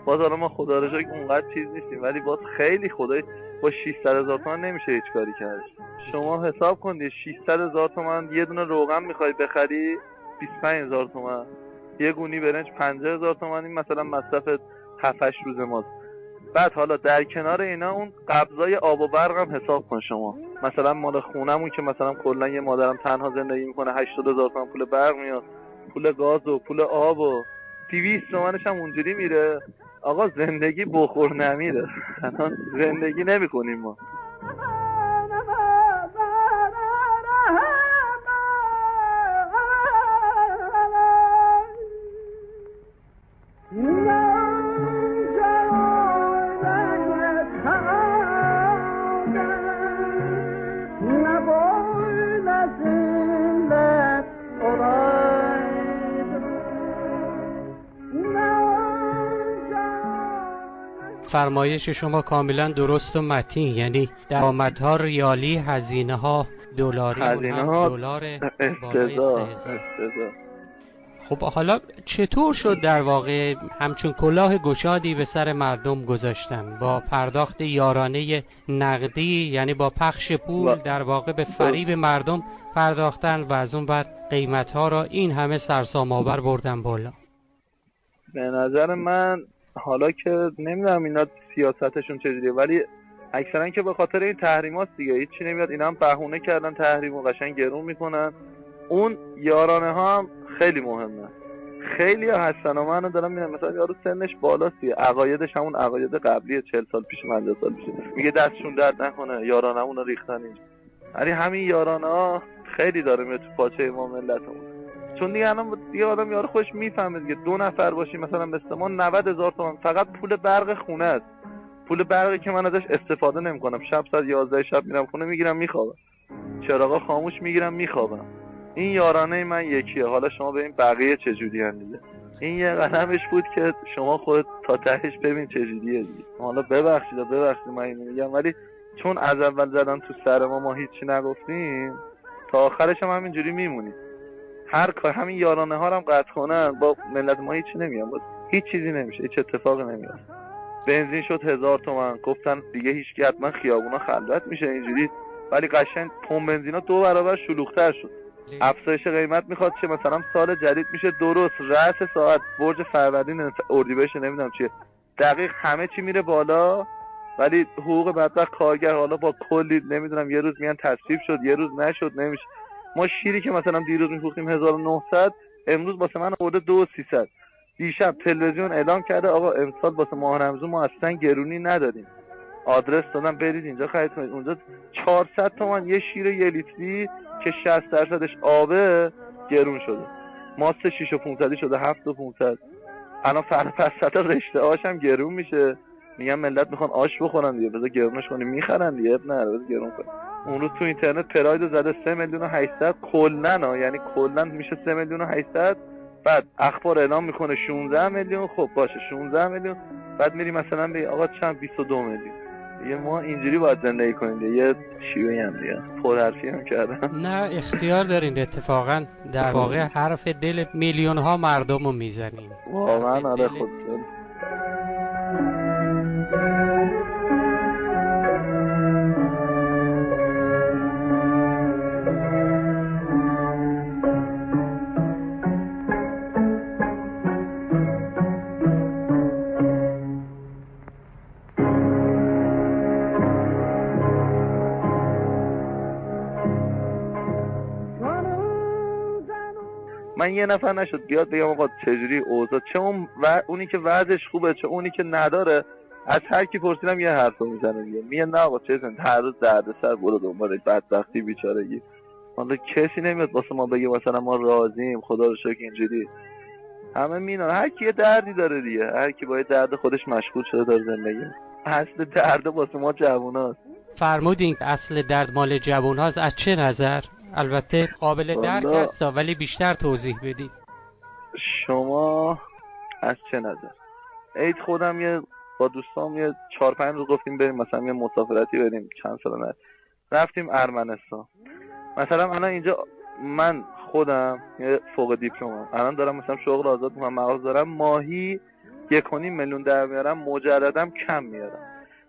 باز حالا ما خدا رو شکر اونقدر چیز نیستیم، ولی باز خیلی خدای با 600,000 تومان نمیشه هیچ کاری کرد. شما حساب کنید 600,000 تومان یه دونه روغن میخوای بخری 25,000 تومان، یه گونی برنج 50,000 تومان، این مثلا مصرف 7-8 روز ماست. بعد حالا در کنار اینا اون قبضای آب و برق هم حساب کن شما. مثلا مال خونمون که مثلا کلا یه مادرم تنها زندگی میکنه 80,000 تومان پول برق میاد، پول گاز و پول آب و 200 تومنش هم اونجوری میره. آقا زندگی بخور نمیره. الان زندگی نمیکنیم ما. فرمایش شما کاملا درست و متین، یعنی درآمدها ریالی، هزینه ها دلاری، هم دلار بالای 3000. خب حالا چطور شد در واقع همچون کلاه گشادی به سر مردم گذاشتن با پرداخت یارانه نقدی، یعنی با پخش پول در واقع به فریب مردم پرداختن و از اون بر قیمتها را این همه سرسام‌آور بردن بالا؟ به نظر من حالا که نمیدونم اینا سیاستشون چجوریه، ولی اکثرا که به خاطر این تحریماست دیگه، هیچی نمیاد. اینا هم بهونه کردن تحریمو قشنگ گرون میکنن. اون یارانه ها هم خیلی مهمه. خیلی ها هستن و منو دارم میبینم مثلا یارو سنش بالاسیه، عقایدش همون عقاید قبلیه 40 سال پیش 50 سال پیش، میگه دستشون درد نکنه یارانه‌مون رو ریختن اینجا. ولی همین یارانه ها خیلی داره میره تو پاچه ما ملتمون. چون دیگه الان دیگه آدم یارو خوش میفهمه دیگه 2 نفر باشی مثلا مثل ما 90,000 تومان فقط پول برق خونه است. پول برقی که من ازش استفاده نمی‌کنم. شب ساعت 11 شب میرم خونه میگیرم میخوابم. چراغا خاموش میگیرم میخوابم. این یارانه من یکیه. حالا شما ببین بقیه چه جوری ان دیگه. این یه قدمش بود که شما خودت تا تهش ببین چه جوریه دیگه. حالا ببخشید من اینو میگم، ولی چون از اول زدن تو سر ما هیچی نگفتیم، تا آخرش هم همینجوری میمونیم. هر کار همین یارانه ها هم قطع کنن با ملت ما هیچی نمیگم، هیچ چیزی نمیشه، هیچ اتفاقی نمیاد. بنزین شد 1000 تومان، گفتن دیگه هیچ کی حتما خیابونا خلوت میشه اینجوری، ولی قشنگ پمپ بنزینا 2 برابر شلوغ‌تر شد. افزایش قیمت میخواد چه مثلا سال جدید میشه درست رأس ساعت برج فروردین اردیبهشت نمیدونم چیه دقیق همه چی میره بالا، ولی حقوق بدبخت کارگر حالا با کلی نمیدونم یه روز میان تصویب شد یه روز نشد نمیشه. ما شیری که مثلا دیروز میفروختیم 1900 امروز واسه من آورده 2300. دیشب تلویزیون اعلام کرده آقا امسال واسه ماه رمضان ما اصلا گرونی نداریم، آدرس دادم برید اینجا خرید کنید. اونجا 400 تومان یه شیر 1 لیتری که 60% آبه گرون شده. ماست 6500 شده 7500. الان فرپسط رشته آش هم گرون میشه. میگم ملت میخوان آش بخورن دیگه، بذار گرونش کنیم میخرن دیگه، اب نره بذار گرون کنیم. اون روز تو اینترنت پراید زده 3,800,000 کلن یعنی کلن میشه 3,800,000. بعد اخبار اعلام میکنه 16 میلیون. خب باشه 16 میلیون. بعد میری مثلا به آقا چند 22 میلیون. دیگه ما اینجوری باید زندگی کنیم دیگه. یه چی بگم دیگه، پرحرفی هم کردم. نه اختیار دارین، اتفاقا در واقع حرف دل میلیون ها مردم رو میزنین واقعا. آره خود من یه نفر نشد بیاد بگم آقا چجوری اوضاع، چه اونی که وضعش خوبه چه اونی که نداره. از هر کی پرسیدم یه حرفو میزنه دیگه، میگه نه آقا چه هر روز دردسر برو دنبال بدبختی بیچارگی. حالا کسی نمیاد واسه ما بگه مثلا ما راضیم خدا رو شکر اینجوری. همه مینن هر کی یه دردی داره دیگه، هر کی با یه درد خودش مشغول شده در زندگی. اصل درد واسه ما جووناست. فرمودین اصل درد مال جووناست. از چه نظر؟ البته قابل درک هست ولی بیشتر توضیح بدید. شما از چه نظر؟ عید خودم یه با دوستام یه 4-5 روز گفتیم بریم مثلا یه مسافرتی بریم، چند سال نه رفتیم ارمنستان. مثلا الان اینجا من خودم یه فوق دیپلمم، الان دارم مثلا شغل آزاد میکنم، مغازه دارم، ماهی 1.5 میلیون در میارم، مجردم کم میارم.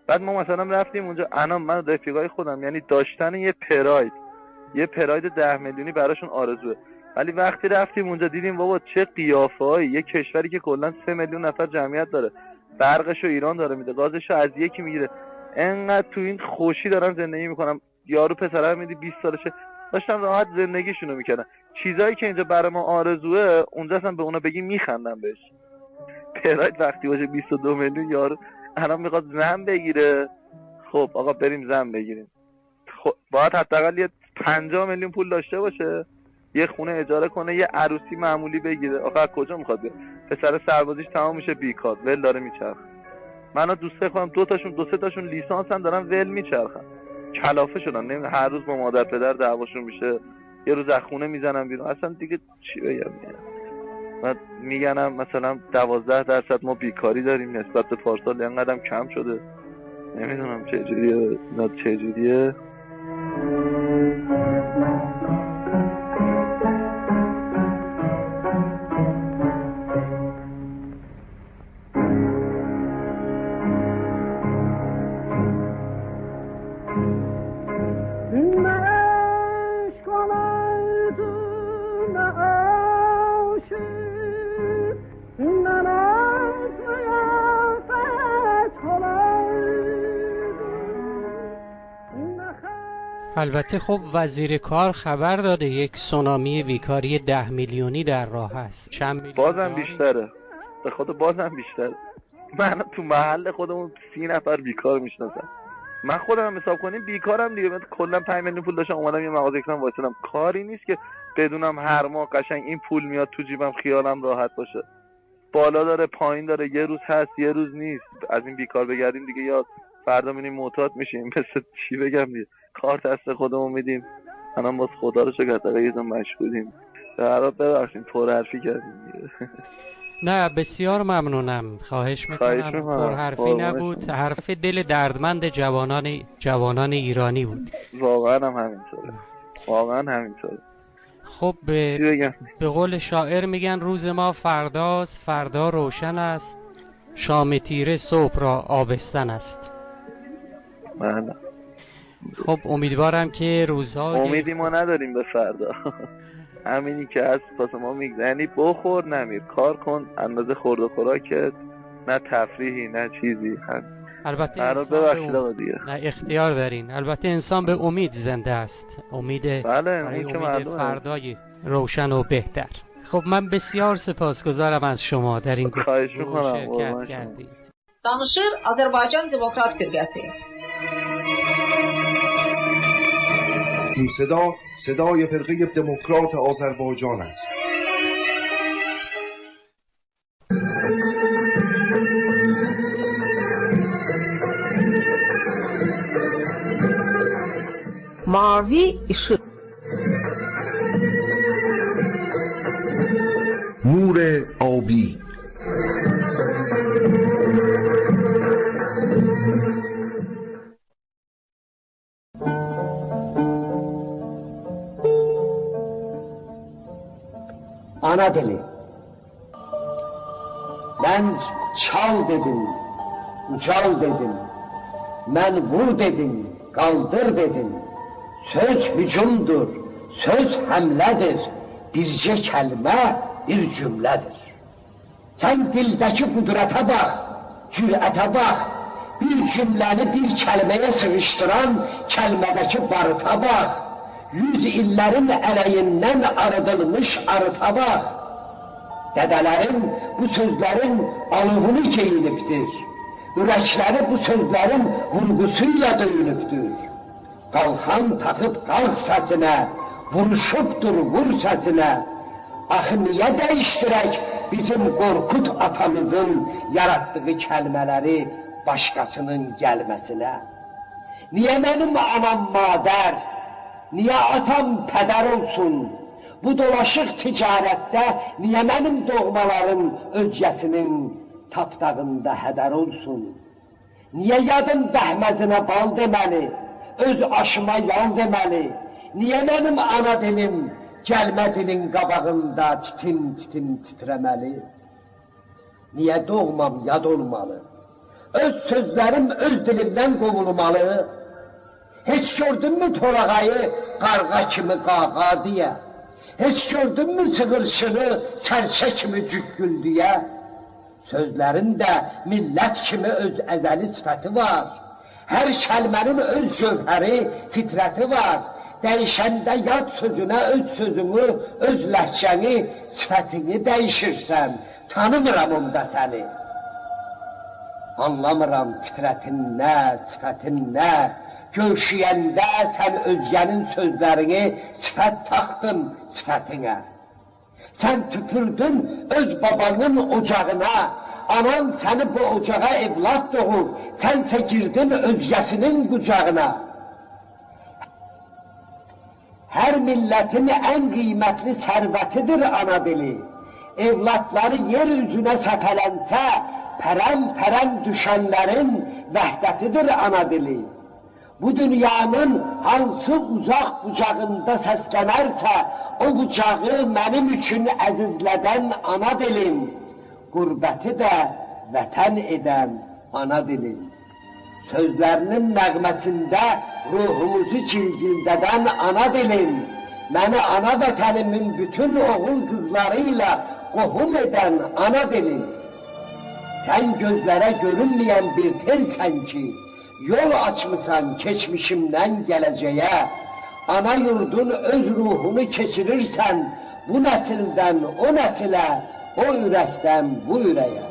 بعد ما مثلا رفتیم اونجا، الان من رفیقای خودم یعنی داشتن یه پراید 10 میلیونی براشون آرزوه، ولی وقتی رفتیم اونجا دیدیم بابا چه قیافه‌ای، یه کشوری که کلا 3 میلیون نفر جمعیت داره، برقشو ایران داره میده، گازشو از یکی میگیره، انقدر تو این خوشی دارن زندگی میکنن. یارو پسره میدی 20 سالشه داشتن راحت زندگیشونو میکردن. چیزایی که اینجا برای ما آرزوه اونجا اصلا به اونا بگی میخندن بهش. پراید وقتی باشه 22 میلیون، یارو الان میخواد زن بگیره، خب آقا بریم زن بگیریم، خب باید حداقل یه 50 میلیون پول داشته باشه، یه خونه اجاره کنه، یه عروسی معمولی بگیره. آخه کجا میخواد بیاد؟ پسر سربازیش تمام میشه بیکار، ول داره میچرخه. منو دوسته خودم دو سه تاشون لیسانسن دارن ول میچرخن، کلافه شدن، نمیدونم هر روز با مادر پدر دعواشون میشه، یه روز از خونه میزنن بیرون. اصلا دیگه چی بگم؟ من میگنم مثلا 12% ما بیکاری داریم نسبت به پارسال، اینقدرم کم شده. نمیدونم چجوریه. البته خب وزیر کار خبر داده یک سونامی بیکاری 10 میلیونی در راه است. چند میلیون بازم بیشتره، به خود بازم بیشتره. من تو محل خودمون 30 نفر بیکار میشناسم. من خودم حساب کنیم بیکارم دیگه. من کلا 5 میلیون پول داشتم اومدم یه مغازه کردم واسطم. کاری نیست که بدونم هر ماه قشنگ این پول میاد تو جیبم خیالم راحت باشه. بالا داره پایین داره، یه روز هست یه روز نیست. از این بیکار بگردیم دیگه یا فردا میریم معتاد میشیم. مثل چی بگم دیگه، کار دست خودمون میدیم. الان باز خدا رو شکر تا یه مشغولیم. در حال ببخشید پرحرفی کردیم. نه بسیار ممنونم، خواهش میکنم. پرحرفی نبود، حرف دل دردمند جوانان ایرانی بود. واقعا هم همینطوره. خب به قول شاعر میگن روز ما فرداست، فردا روشن است، شام تیره صبح را آبستن است. بله. خب امیدوارم که روزهای امیدی ما نداریم به فردا. همینی که از پس ما میگذره، یعنی بخور نمیر، کار کن اندازه خورد و خوراکت، نه تفریحی نه چیزی. البته انسان نه اختیار دارین. البته انسان به امید زنده است، امید فردای روشن و بهتر. خب من بسیار سپاسگزارم از شما در این گفتگو شرکت کردید. Danışır Azərbaycan Demokrat Firqəsi. این صدای فرقه دموکرات آذربایجان است. Mavi ışık. نور آبی. ana dili. Ben çal dedim, ucal dedim. Ben vur dedim, kaldır dedim. Söz hücumdur, söz hemledir. Birce kelime bir cümledir. Sen dildeki kudrete bak, cürete bak. Bir cümleni bir kelimeye sıkıştıran kelimedeki barıta bak. 100 illerin eleğinden arıdılmış arıta bak. Dedelerin bu sözlerin alıvını giyiniptir. Yürekleri bu sözlerin vurgusuyla döyünüptür. Kalkan takıp kalk sesine, vuruşuptur vur sesine. Axı niye değiştirek bizim Korkut atamızın yarattığı kelimeleri başkasının gelmesine? Niye benim anam mader, niye atam peder olsun? Bu dolaşık ticarette niye benim doğmalarım özcesinin taptağında heder olsun? Niye yadım dəhməzinə bal demeli, öz aşıma yal demeli? Niye benim ana dilim gelme dilin qabağında titim titim titremeli? Niye doğmam yad olmalı? Öz sözlerim öz dilimden kovulmalı? Hiç gördün mü torağayı qarğa kimi qağa diye? Hiç gördün mü sığırçını serçe kimi cükkül diye? Sözlerinde millet kimi öz ezeli sıfatı var. Her kelimenin öz cövheri, fitreti var. Değişende yad sözüne öz sözünü, öz ləhcəni, sifətini değişirsen, tanımıram onda seni. Anlamıram fitretin ne, sifətin ne. Gövşüyende sen özgenin sözlerini sifət taktın sifətinə. Sen tüpürdün öz babanın ocağına, anan seni bu ocağa evlat doğur, sense girdin özgesinin kucağına. Her milletin en kıymetli servetidir ana dili. Evlatları yeryüzüne sepelense, perem perem düşenlerin vehdetidir ana dili. Bu dünyanın hansı uzak bucağında seslenerse, o bucağı benim için əzizlədən ana dilim, qurbəti də vətən edən ana dilim. Sözlərinin nəğməsində ruhumuzu cilgildədən ana dilim, məni ana vətənimin bütün oğul qızlarıyla qohum edən ana dilim. Sen gözlərə görünməyən bir telsən ki, yol açmışsan keçmişimden geleceğe, ana yurdun öz ruhunu keçirirsen bu nesilden o nesile, o yürekten bu yüreğe.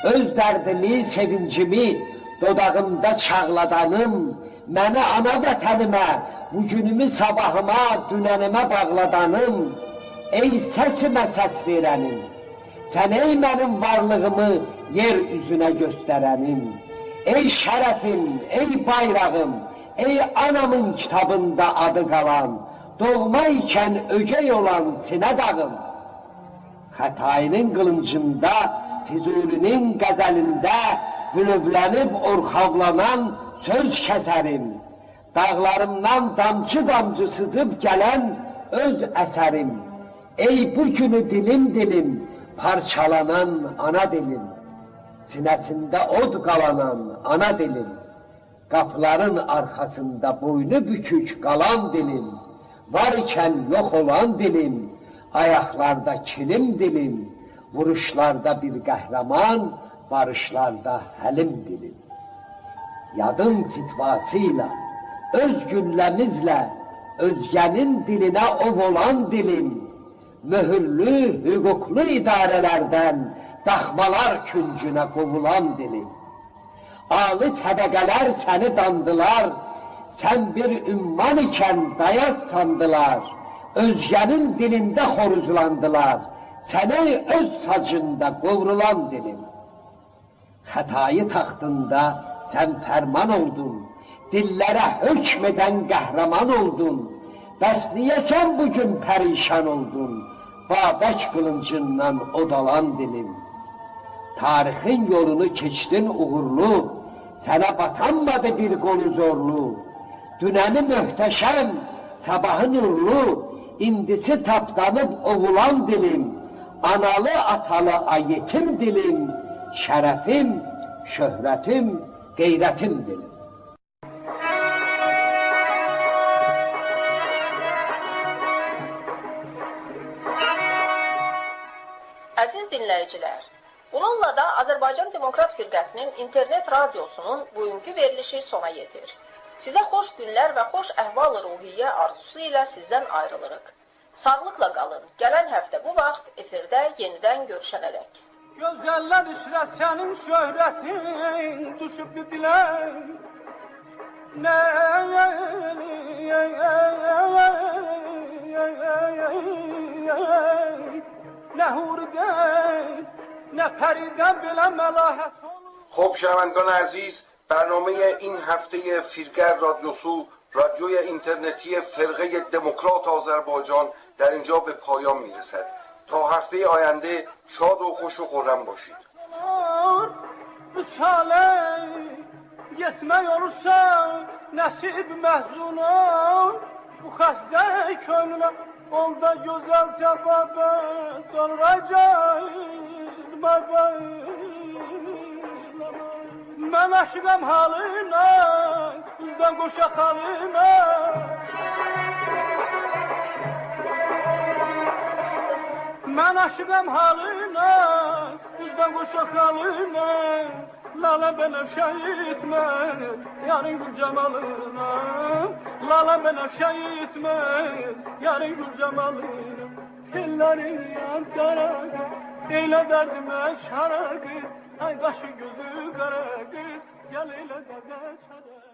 Öz derdimi, sevincimi dodağımda çağladanım, məni ana vətənimə, bugünümü sabahıma, dünənimə bağladanım, ey səsimə səs verənim, sən ey mənim varlığımı yer üzünə göstərənim, ey şərəfim, ey bayrağım, ey anamın kitabında adı qalan, doğma ikən ögey olan sinə dağım. Xətainin qılıncında, Füzulinin qəzəlində bülövlənib orxavlanan söz kəsərim. Dağlarımdan damcı damcı sızıb gələn öz əsərim. Ey bu günü dilim dilim parçalanan ana dilim. Sinəsində od qalanan ana dilim. Qapıların arxasında boynu bükük qalan dilim. Varkən yox olan dilim. Ayaqlarda kilim dilim. Vuruşlarda bir qəhrəman, barışlarda həlim dilim. Yadım fitvasıyla, öz gülləmizlə, özgənin dilinə ov olan dilim. Möhürlü, hüquqlu idarələrdən daxmalar küncünə qovulan dilim. Ali təbəqələr səni dandılar, sən bir ümman ikən dayaz sandılar. Özgənin dilində xoruzlandılar, sənə öz sacında qovrulan dilim. Xətayı taxtında sən fərman oldun, dillərə hökmədən qəhrəman oldun. Bəs niyə sən bugün pərişan oldun, Babək qılıncından odalan dilim. Tarixin yolunu keçdin uğurlu, sənə batanmadı bir qolu zorlu. Dünəni möhtəşəm, sabahı nurlu, indisi tapdanıb oğulan dilim, analı atalı ayetim dilim, şərəfim, şöhrətim, qeyrətim dilim. Əziz dinləyicilər, bununla da Azərbaycan Demokrat Firqəsinin internet radiosunun bugünkü verilişi sona yetir. Sizə xoş günlər və xoş əhval-ruhiyyə arzusu ilə sizdən ayrılırıq. Sağlıqla qalın. Gələn həftə bu vaxt efirdə yenidən görüşənədək. Gözəller işlə sənin şöhrətin düşüb dilə. Nə huridən, nə pəridən belə məlahət olur. خب شنوندگان عزیز، برنامه این هفته فیلگر رادیوسو رادیوی اینترنتی فرقه دموکرات آذربایجان در اینجا به پایان میرسد. تا هفته آینده شاد و خوش و خرم باشید. Yetmək olursa nəsib məhzunun, bu xəstə könlünə ol da gözəl cəvabı doluracaq baba. Mən aşıqam halına, üzdən qoşa xalına. Mən aşıqam halına, üzdən qoşa xalına. Lala benefşe etmez, yarın gül cemalına. Lala benefşe etmez, yarın gül cemalına. Tellerin yan kara kız, eyle derdime çara kız. Ay kaşı gözü kara kız, gel eyle derde çara.